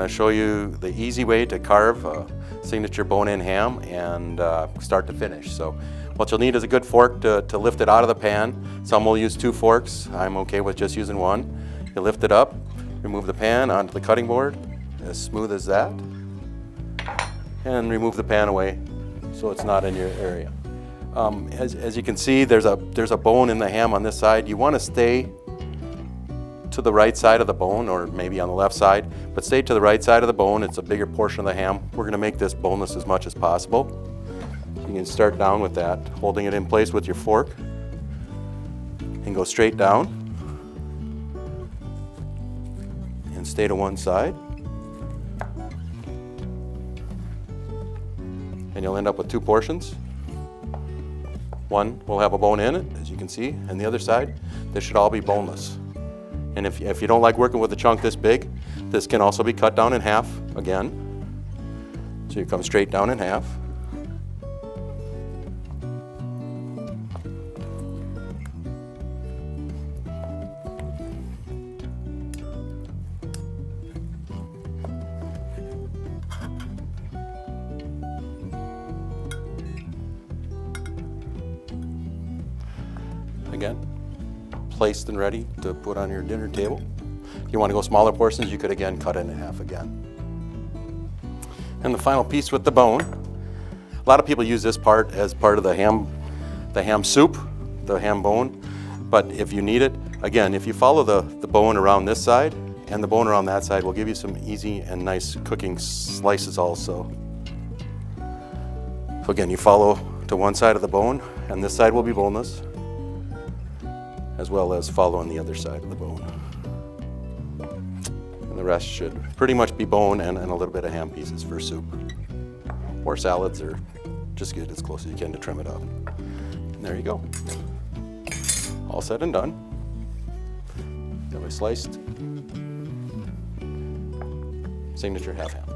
to show you the easy way to carve a signature bone-in ham and start to finish. So what you'll need is a good fork to lift it out of the pan. Some will use 2 forks. I'm okay with just using 1. You lift it up, remove the pan onto the cutting board, as smooth as that, and remove the pan away so it's not in your area. As you can see, there's a bone in the ham on this side. You want to stay to the right side of the bone, or maybe on the left side, but stay to the right side of the bone. It's a bigger portion of the ham. We're going to make this boneless as much as possible. You can start down with that, holding it in place with your fork, and go straight down, and stay to one side. And you'll end up with 2 portions. One will have a bone in it, as you can see, and the other side, this should all be boneless. And if you don't like working with a chunk this big, this can also be cut down in half again. So you come straight down in half. Again, placed and ready to put on your dinner table. If you want to go smaller portions, you could again cut it in half again. And the final piece with the bone. A lot of people use this part as part of the ham soup, the ham bone. But if you need it, again, if you follow the bone around this side and the bone around that side, will give you some easy and nice cooking slices also. So again, you follow to one side of the bone, and this side will be boneless, as well as follow on the other side of the bone. And the rest should pretty much be bone and a little bit of ham pieces for soup. Or salads, or just get as close as you can to trim it up. And there you go. All said and done. Have a sliced signature half ham.